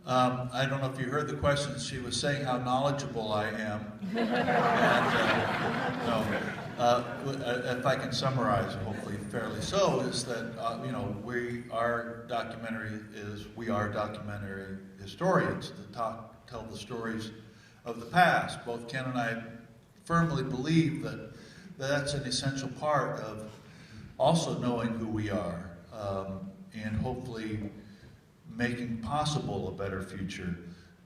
I don't know if you heard the question. She was saying how knowledgeable I am. If I can summarize, hopefully fairly so, is that we are documentary historians to tell the stories of the past. Both Ken and I firmly believe that that's an essential part of also knowing who we are, and hopefully making possible a better future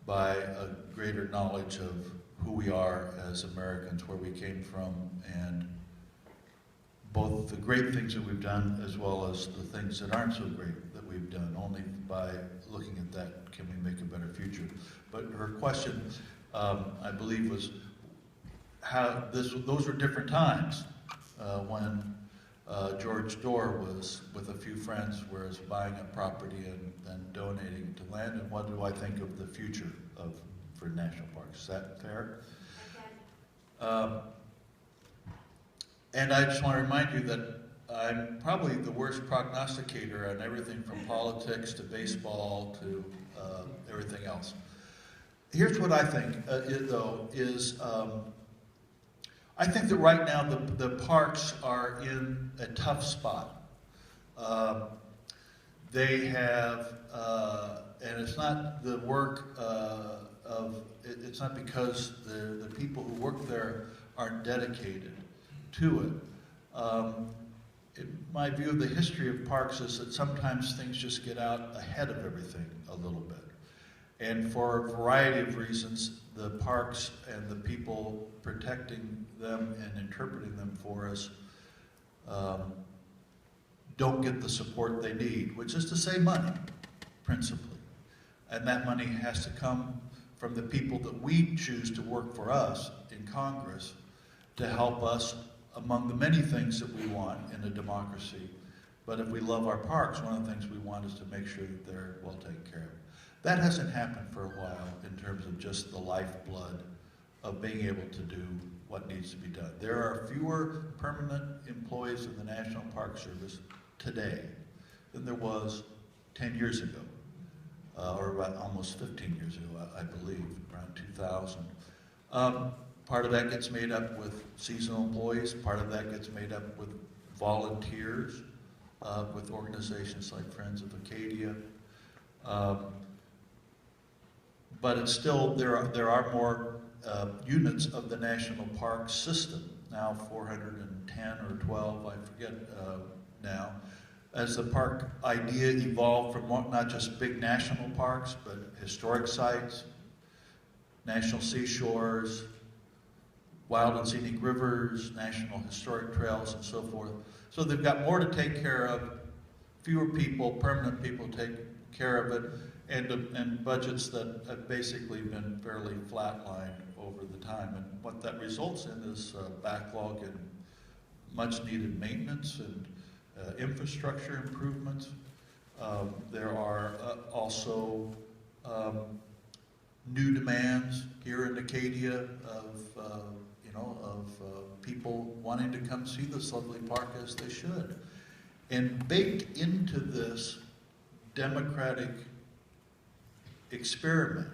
by a greater knowledge of who we are as Americans, where we came from, and both the great things that we've done as well as the things that aren't so great that we've done. Only by looking at that can we make a better future. But her question, I believe, was how those were different times when George Dorr was with a few friends, whereas buying a property and then donating to land. And what do I think of the future for national parks? Is that fair? Okay. And I just want to remind you that I'm probably the worst prognosticator on everything from politics to baseball to everything else. Here's what I think, I think that right now the parks are in a tough spot. They have, and it's not the work it's not because the people who work there aren't dedicated to it. My view of the history of parks is that sometimes things just get out ahead of everything a little bit. And for a variety of reasons, the parks and the people protecting them and interpreting them for us don't get the support they need, which is to save money, principally. And that money has to come from the people that we choose to work for us in Congress to help us among the many things that we want in a democracy. But if we love our parks, one of the things we want is to make sure that they're well taken care of. That hasn't happened for a while in terms of just the lifeblood of being able to do what needs to be done. There are fewer permanent employees of the National Park Service today than there was 10 years ago, or about almost 15 years ago, I believe, around 2000. Part of that gets made up with seasonal employees, part of that gets made up with volunteers, with organizations like Friends of Acadia. But it's still, there are more units of the National Park system, now 410 or 12, I forget now, as the park idea evolved from not just big national parks, but historic sites, national seashores, wild and scenic rivers, national historic trails, and so forth. So they've got more to take care of, fewer people, permanent people take care of it, and budgets that have basically been fairly flatlined over the time. And what that results in is backlog in much needed maintenance and infrastructure improvements. There are also new demands here in Acadia of people wanting to come see this lovely park as they should. And baked into this democratic experiment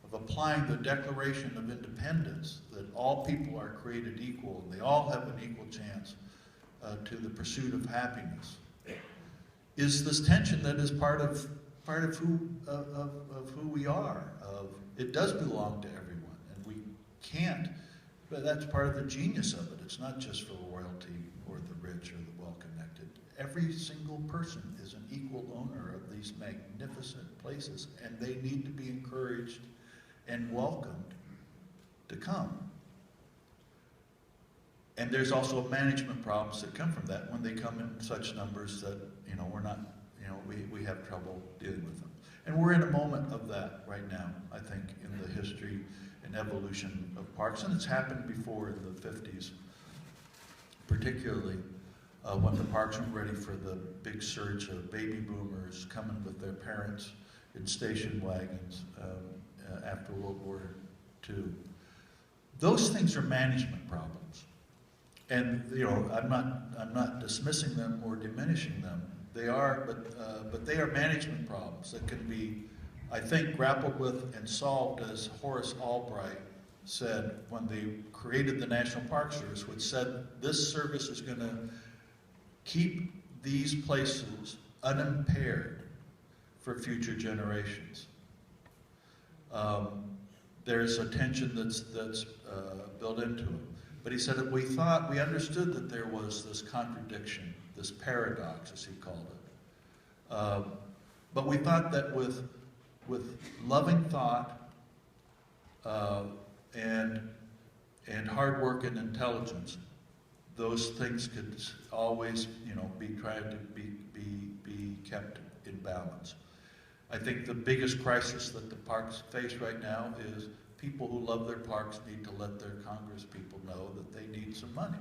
of applying the Declaration of Independence, that all people are created equal and they all have an equal chance to the pursuit of happiness, is this tension that is part of who we are. It does belong to everyone, and we can't. But that's part of the genius of it. It's not just for royalty or the rich or the well-connected. Every single person is an equal owner of these magnificent places, and they need to be encouraged and welcomed to come. And there's also management problems that come from that when they come in such numbers that we're not, we have trouble dealing with them. And we're in a moment of that right now, I think, in the history and evolution of parks, and it's happened before in the 50s, particularly when the parks were ready for the big surge of baby boomers coming with their parents in station wagons after World War II. Those things are management problems, and I'm not dismissing them or diminishing them. They are, but they are management problems that can be I think, grappled with and solved, as Horace Albright said when they created the National Park Service, which said this service is going to keep these places unimpaired for future generations. There's a tension that's built into it. But he said that we understood that there was this contradiction, this paradox, as he called it. But we thought that with loving thought and hard work and intelligence, those things could always, be tried to be kept in balance. I think the biggest crisis that the parks face right now is people who love their parks need to let their Congress people know that they need some money.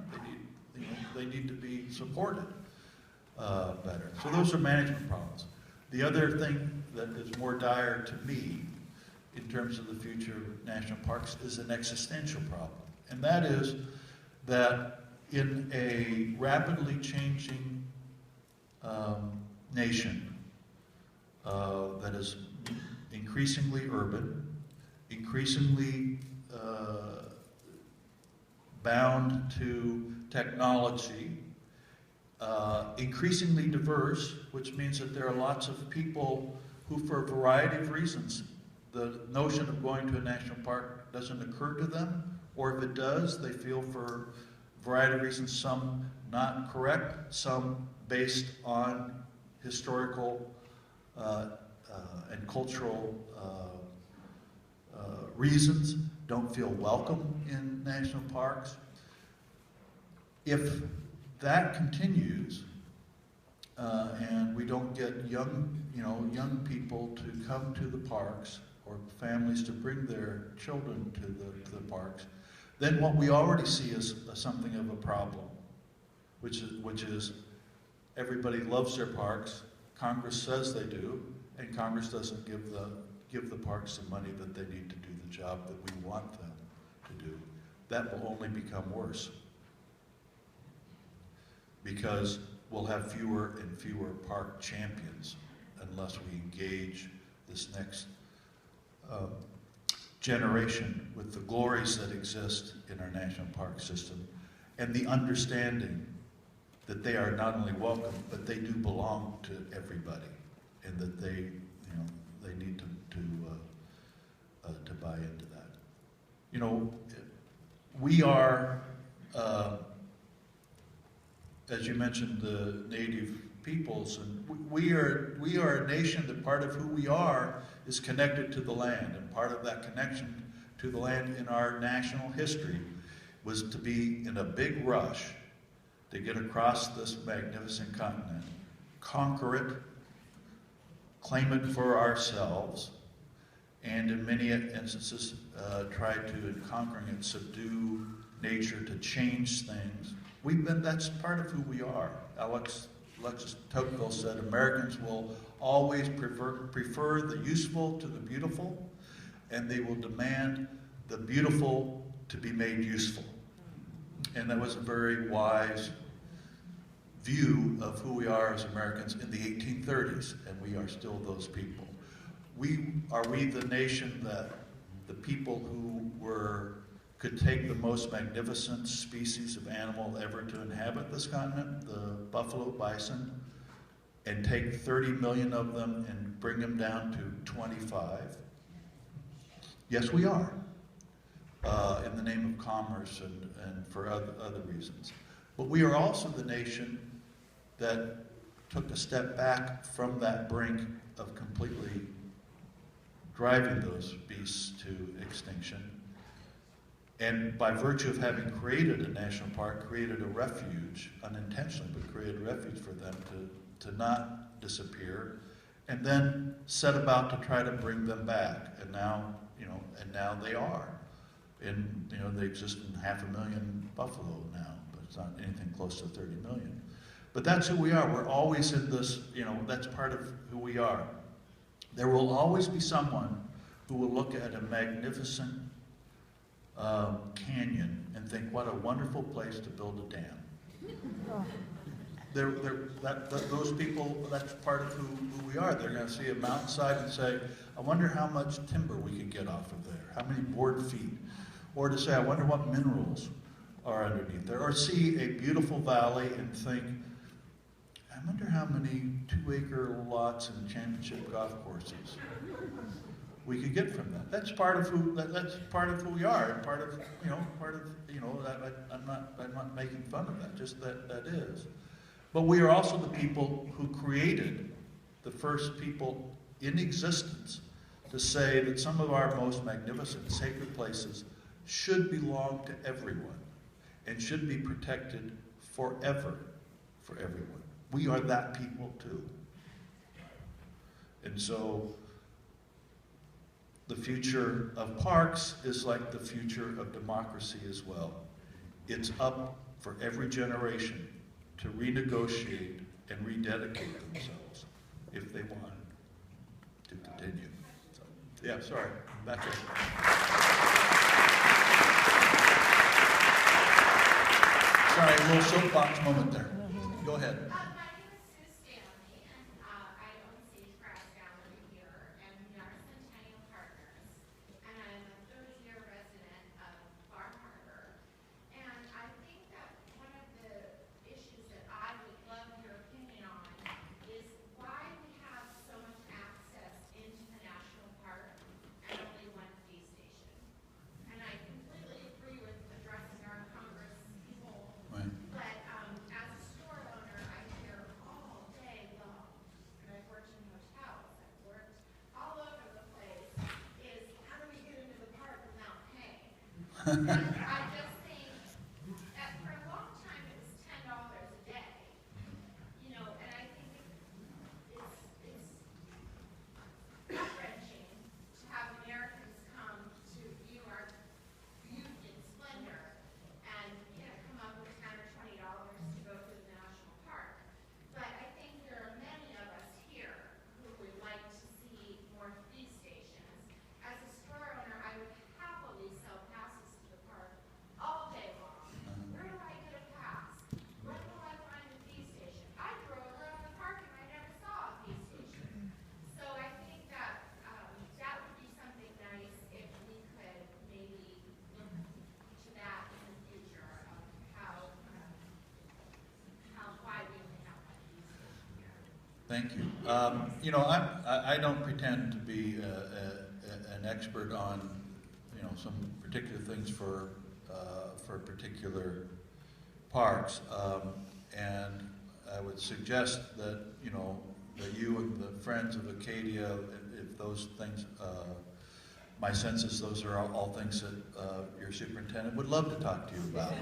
They need to be supported better. So those are management problems. The other thing that is more dire to me in terms of the future of national parks is an existential problem. And that is that in a rapidly changing nation that is increasingly urban, increasingly bound to technology, increasingly diverse, which means that there are lots of people who, for a variety of reasons, the notion of going to a national park doesn't occur to them, or if it does, they feel for a variety of reasons, some not correct, some based on historical and cultural reasons, don't feel welcome in national parks. If that continues, and we don't get young people to come to the parks, or families to bring their children to the parks, then what we already see is something of a problem, which is everybody loves their parks, Congress says they do, and Congress doesn't give the parks the money that they need to do the job that we want them to do. That will only become worse, because we'll have fewer and fewer park champions unless we engage this next generation with the glories that exist in our national park system and the understanding that they are not only welcome, but they do belong to everybody, and that they need to buy into that. We are, as you mentioned, the native peoples, and we are a nation that part of who we are is connected to the land, and part of that connection to the land in our national history was to be in a big rush to get across this magnificent continent, conquer it, claim it for ourselves, and in many instances try to, in conquering it, subdue nature to change things. That's part of who we are. Alexis Tocqueville said, Americans will always prefer the useful to the beautiful, and they will demand the beautiful to be made useful. And that was a very wise view of who we are as Americans in the 1830s, and we are still those people. Are we the nation that the people who could take the most magnificent species of animal ever to inhabit this continent, the buffalo bison, and take 30 million of them and bring them down to 25? Yes, we are, in the name of commerce and for other reasons. But we are also the nation that took a step back from that brink of completely driving those beasts to extinction, and by virtue of having created a national park, created a refuge, unintentionally, but created a refuge for them to not disappear, and then set about to try to bring them back. And now, they are. And, they exist in 500,000 buffalo now, but it's not anything close to 30 million. But that's who we are. We're always in this, that's part of who we are. There will always be someone who will look at a magnificent canyon and think, what a wonderful place to build a dam. those people, that's part of who we are. They're going to see a mountainside and say, I wonder how much timber we could get off of there, how many board feet. Or to say, I wonder what minerals are underneath there. Or see a beautiful valley and think, I wonder how many 2-acre lots and championship golf courses we could get from that. That's part of who we are, and I'm not making fun of that. Just that is. But we are also the people who created the first people in existence to say that some of our most magnificent sacred places should belong to everyone and should be protected forever for everyone. We are that people too. And so the future of parks is like the future of democracy as well. It's up for every generation to renegotiate and rededicate themselves if they want to continue. So, yeah, sorry, back there. Sorry, a little soapbox moment there. Go ahead. And I just think that for a long time it was $10 a day, you know, and I think it's gut-wrenching to have Americans come to view our beauty and splendor and, you know, come up with $10 or $20 to go to the national park. But I think there are many of us here who would like to see more fee stations. As a store owner, I would happily sell passes to the park all day long. Where do I get a pass? When will I find a fee station? I drove around the park and I never saw a fee station. So I think that that would be something nice if we could maybe look to that in the future of why we only have one fee station here. Thank you. You know, I don't pretend to be an expert on, you know, some particular things for particular parks, and I would suggest that, you know, that you and the Friends of Acadia, if those things, my sense is those are all things that your superintendent would love to talk to you about.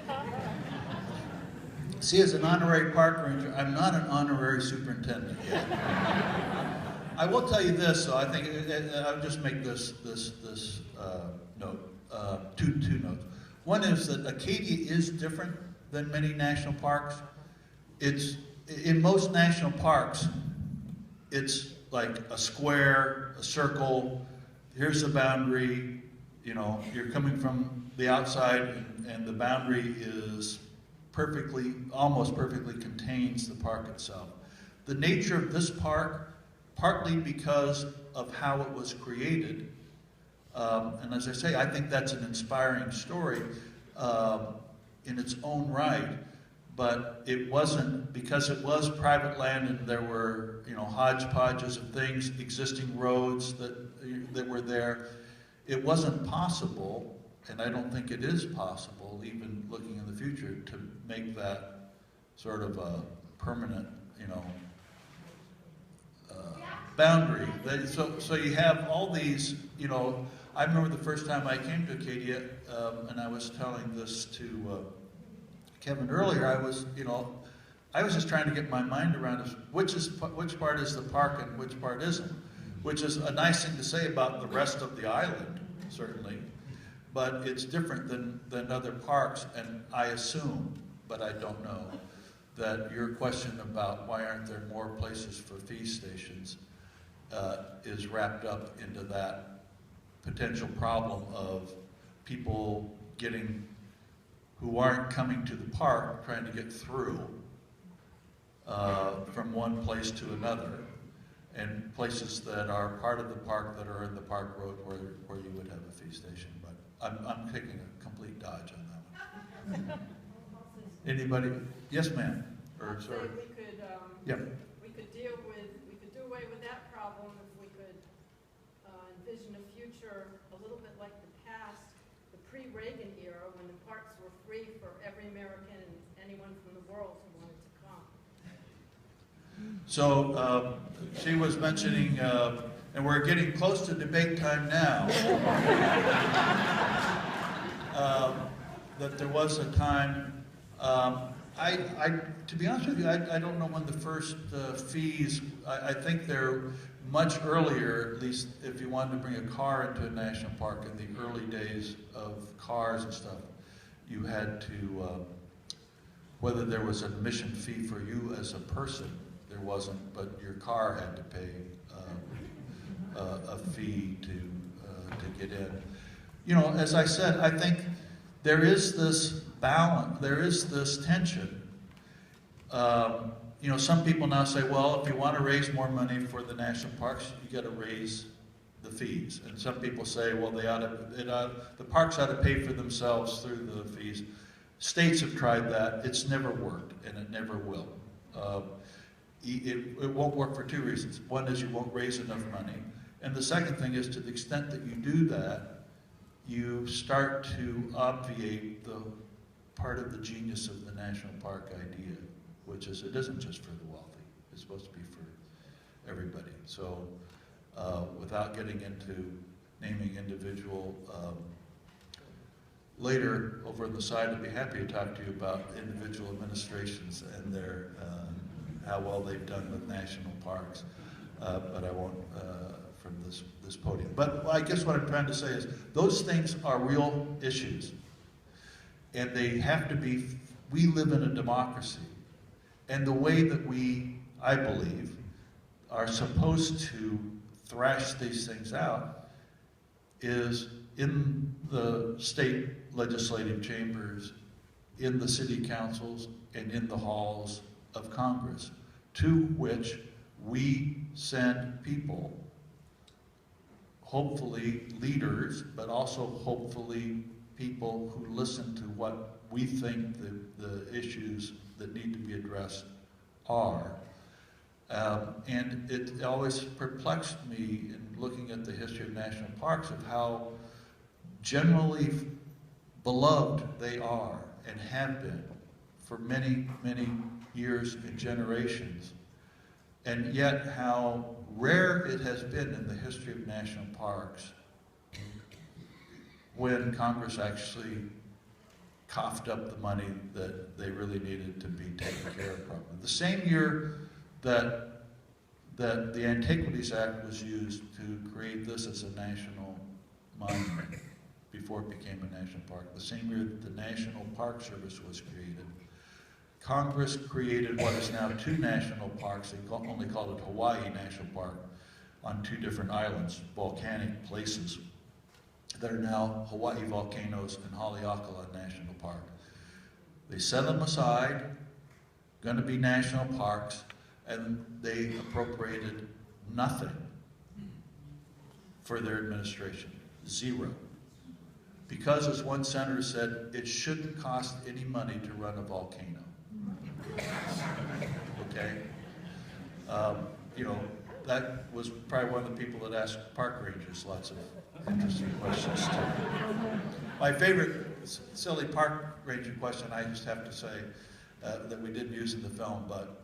See, as an honorary park ranger, I'm not an honorary superintendent yet. I will tell you this, though. I think I'll just make this note, two notes. One is that Acadia is different than many national parks. It's in most national parks, it's like a square, a circle. Here's the boundary. You know, you're coming from the outside, and the boundary is almost perfectly contains the park itself. The nature of this park, partly because of how it was created, and as I say, I think that's an inspiring story in its own right, but it wasn't, because it was private land and there were, you know, hodgepodges of things, existing roads that were there. It wasn't possible, and I don't think it is possible, even looking in the future, to make that sort of a permanent, you know, boundary. So you have all these, you know, I remember the first time I came to Acadia, and I was telling this to Kevin earlier, I was just trying to get my mind around which part is the park and which part isn't, which is a nice thing to say about the rest of the island, certainly, but it's different than other parks, and I assume, but I don't know, that your question about why aren't there more places for fee stations is wrapped up into that potential problem of people who aren't coming to the park trying to get through from one place to another, and places that are part of the park that are in the park road where you would have a fee station. But I'm taking a complete dodge on that one. Anybody? Yes, ma'am. Or I'd say sir? we could, Yep. we could do away with that problem if we could envision a future a little bit like the past, the pre-Reagan era, when the parks were free for every American and anyone from the world who wanted to come. So she was mentioning, and we're getting close to debate time now, that there was a time. To be honest with you, I don't know when the first fees. I think they're much earlier. At least if you wanted to bring a car into a national park in the early days of cars and stuff, you had to. Whether there was an admission fee for you as a person, there wasn't, but your car had to pay a fee to get in. You know, as I said, I think there is this balance, there is this tension. You know, some people now say, well, if you want to raise more money for the national parks, you got to raise the fees. And some people say, well, the parks ought to pay for themselves through the fees. States have tried that. It's never worked, and it never will. It won't work for two reasons. One is you won't raise enough money. And the second thing is, to the extent that you do that, you start to obviate the part of the genius of the national park idea, which is it isn't just for the wealthy. It's supposed to be for everybody. So without getting into naming individual, later over on the side, I'd be happy to talk to you about individual administrations and their how well they've done with national parks, but I won't from this podium. But I guess what I'm trying to say is those things are real issues, and they have to be. We live in a democracy, and the way that we, I believe, are supposed to thrash these things out is in the state legislative chambers, in the city councils, and in the halls of Congress, to which we send people, hopefully leaders, but also hopefully people who listen to what we think the issues that need to be addressed are. And it always perplexed me in looking at the history of national parks of how generally beloved they are and have been for many, many years and generations, and yet how rare it has been in the history of national parks when Congress actually coughed up the money that they really needed to be taken care of properly. The same year that the Antiquities Act was used to create this as a national monument before it became a national park, the same year that the National Park Service was created, Congress created what is now two national parks. They only called it Hawaii National Park on two different islands, volcanic places, that are now Hawaii Volcanoes and Haleakala National Park. They set them aside, going to be national parks, and they appropriated nothing for their administration, zero. Because, as one senator said, it shouldn't cost any money to run a volcano. Okay? You know, that was probably one of the people that asked park rangers lots of interesting questions too. My favorite silly park ranger question, I just have to say, that we didn't use in the film, but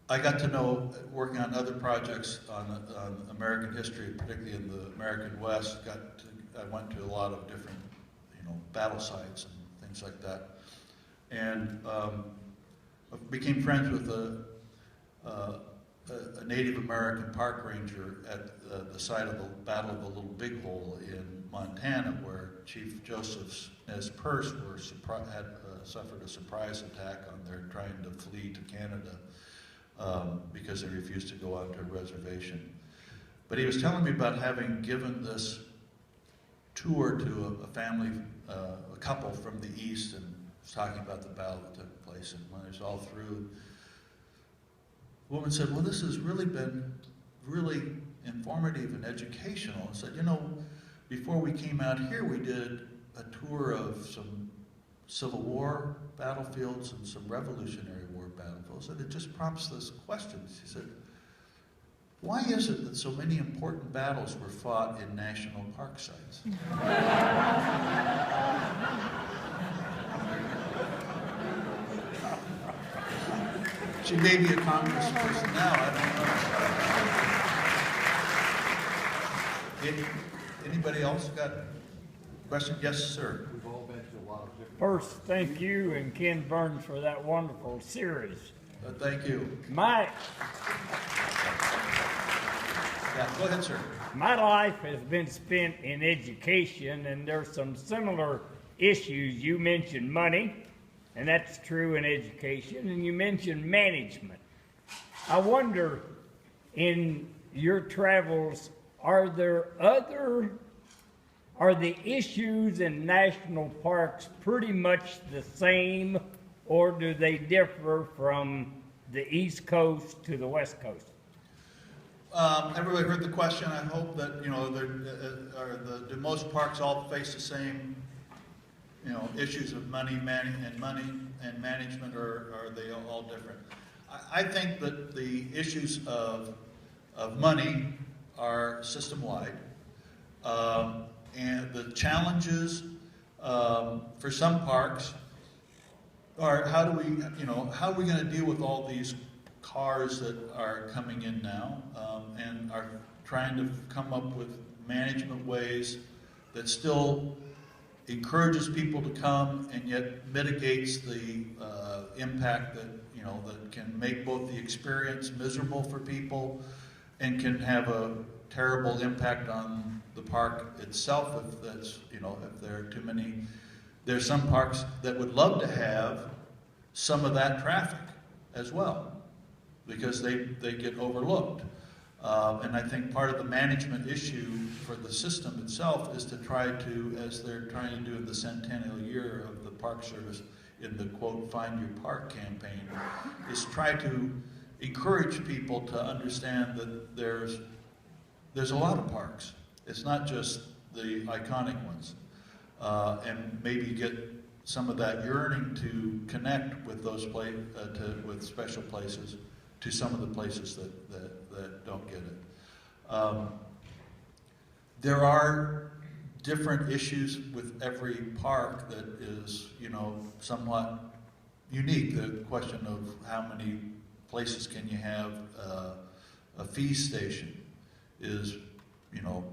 I got to know, working on other projects on American history, particularly in the American West, I went to a lot of different, battle sites and things like that, and became friends with a Native American park ranger at the site of the Battle of the Little Big Hole in Montana, where Chief Joseph Nez Perce had suffered a surprise attack on their trying to flee to Canada because they refused to go onto a reservation. But he was telling me about having given this tour to a family, a couple from the East, and was talking about the battle that took place, and when it was all through, the woman said, well, this has really been really informative and educational. And said, you know, before we came out here, we did a tour of some Civil War battlefields and some Revolutionary War battlefields, and it just prompts this question. She said, why is it that so many important battles were fought in national park sites? She may be a congressperson now, I don't know. Anybody else got a question? Yes, sir. We've all been to a lot of different... First, thank you and Ken Burns for that wonderful series. Thank you. My Go ahead, sir. life has been spent in education, and there's some similar issues. You mentioned money, and that's true in education, and you mentioned management. I wonder, in your travels, are the issues in national parks pretty much the same, or do they differ from the East Coast to the West Coast? Everybody heard the question. I hope that, you know, do most parks all face the same, you know, issues of money and management, or are they all different? I think that the issues of money are system-wide, and the challenges for some parks are how are we going to deal with all these cars that are coming in now, and are trying to come up with management ways that still encourages people to come and yet mitigates the impact that, you know, that can make both the experience miserable for people and can have a terrible impact on the park itself if that's, you know, if there are too many. There's some parks that would love to have some of that traffic as well, because they get overlooked. And I think part of the management issue for the system itself is to try to, as they're trying to do in the centennial year of the Park Service in the quote, Find Your Park campaign, is try to encourage people to understand that there's a lot of parks. It's not just the iconic ones. And maybe get some of that yearning to connect with those with special places to some of the places that don't get it. There are different issues with every park that is, you know, somewhat unique. The question of how many places can you have a fee station is, you know,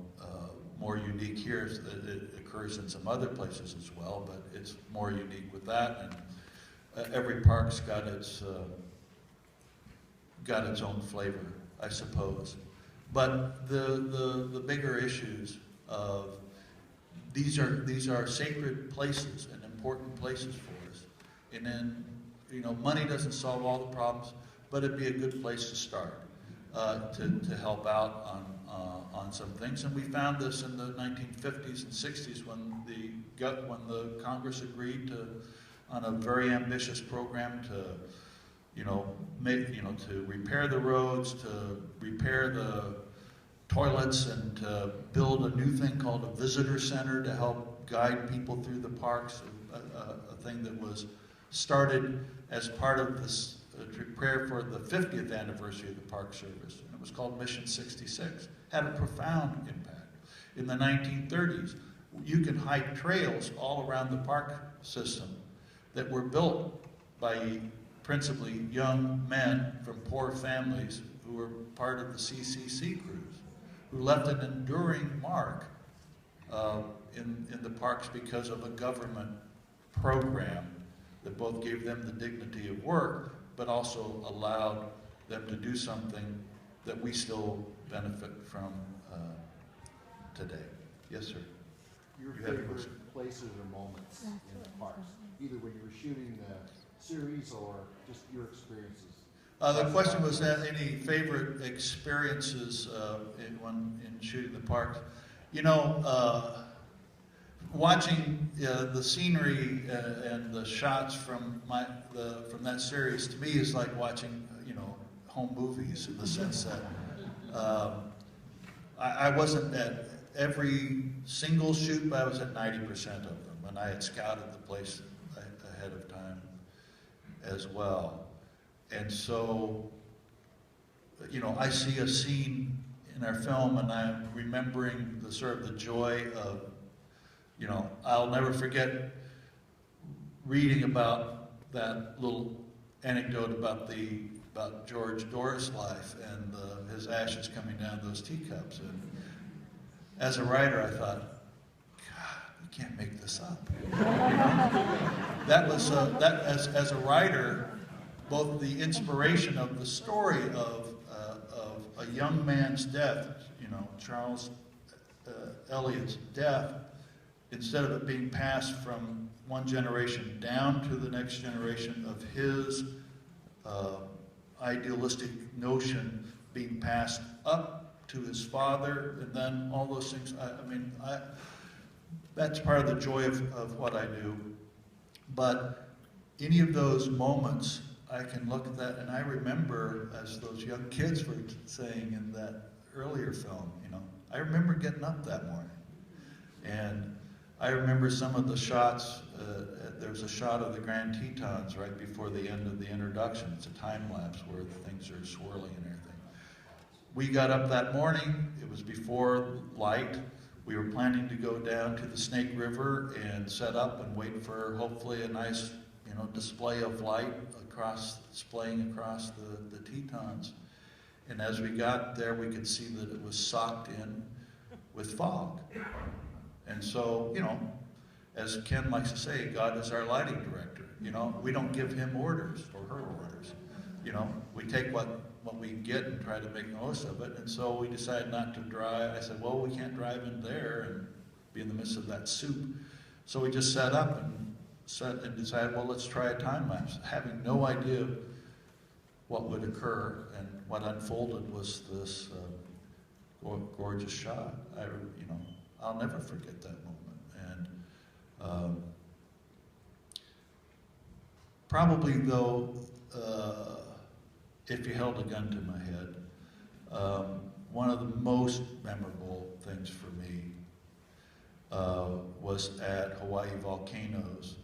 more unique here. It occurs in some other places as well, but it's more unique with that. And every park's got its own flavor, I suppose. But the bigger issues of these are sacred places and important places for us. And then, you know, money doesn't solve all the problems, but it'd be a good place to start to help out on some things. And we found this in the 1950s and 60s when the Congress agreed on a very ambitious program to, to repair the roads, to repair the toilets, and to build a new thing called a visitor center to help guide people through the parks, a thing that was started as part of this to prepare for the 50th anniversary of the Park Service. And it was called Mission 66. Had a profound impact. In the 1930s, you could hike trails all around the park system that were built by principally young men from poor families who were part of the CCC crews, who left an enduring mark in the parks because of a government program that both gave them the dignity of work, but also allowed them to do something that we still benefit from today. Yes, sir. Your favorite places or moments in the parks, either when you were shooting the series or just your experiences? The question was any favorite experiences in shooting the parks. You know, watching the scenery and the shots from that series, to me, is like watching, home movies, in the sense that I wasn't at every single shoot, but I was at 90% of them, and I had scouted the place ahead of time as well. And so, I see a scene in our film, and I'm remembering the sort of the joy of, I'll never forget reading about that little anecdote about George Doris' life and his ashes coming down those teacups. And as a writer, I thought, God, you can't make this up. That was as a writer, both the inspiration of the story of a young man's death, Charles Eliot's death, instead of it being passed from one generation down to the next generation of his idealistic notion being passed up to his father, and then all those things. That's part of the joy of what I do. But any of those moments, I can look at that, and I remember, as those young kids were saying in that earlier film, I remember getting up that morning. And I remember some of the shots. There's a shot of the Grand Tetons right before the end of the introduction. It's a time lapse where things are swirling and everything. We got up that morning. It was before light. We were planning to go down to the Snake River and set up and wait for hopefully a nice, display of light displaying across the Tetons. And as we got there, we could see that it was socked in with fog. And so, as Ken likes to say, God is our lighting director. We don't give him orders or her orders. We take what we can get and try to make the most of it. And so we decided not to drive. I said, well, we can't drive in there and be in the midst of that soup. So we just set up and decided, well, let's try a time lapse, having no idea what would occur. And what unfolded was this gorgeous shot. I'll never forget that moment. And probably, though, if you held a gun to my head, one of the most memorable things for me was at Hawaii Volcanoes.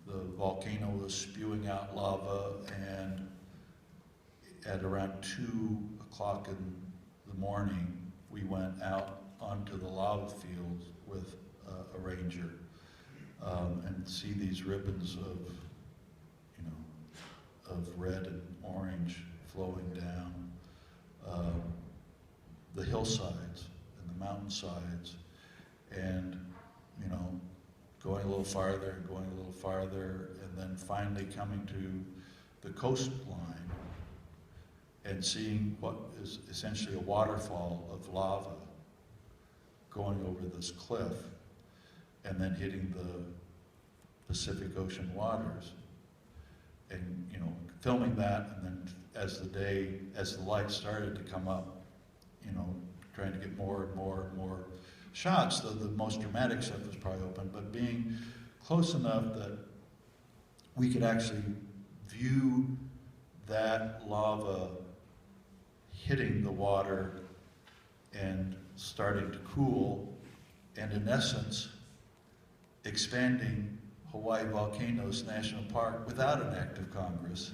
The volcano was spewing out lava, and at around 2 o'clock in the morning, we went out onto the lava fields with a ranger and see these ribbons of red and orange flowing down the hillsides and the mountainsides, and going a little farther and going a little farther, and then finally coming to the coastline and seeing what is essentially a waterfall of lava going over this cliff and then hitting the Pacific Ocean waters. And filming that, and then as the light started to come up, trying to get more and more and more shots. The most dramatic stuff was probably open, but being close enough that we could actually view that lava hitting the water and starting to cool, and in essence, expanding Hawaii Volcanoes National Park without an act of Congress.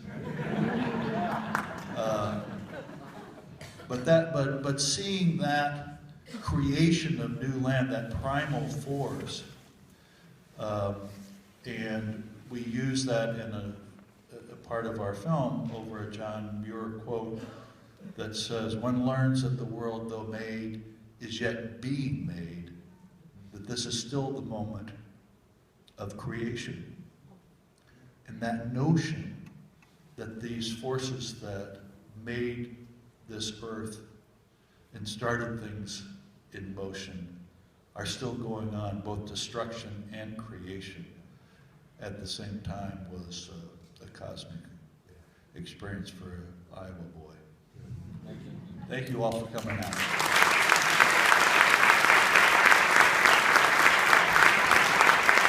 But seeing that creation of new land, that primal force, and we use that in a part of our film over a John Muir quote that says, "One learns that the world, though made, is yet being made, that this is still the moment of creation." And that notion that these forces that made this earth and started things in motion are still going on, both destruction and creation at the same time, was a cosmic experience for an Iowa boy. Thank you all for coming out.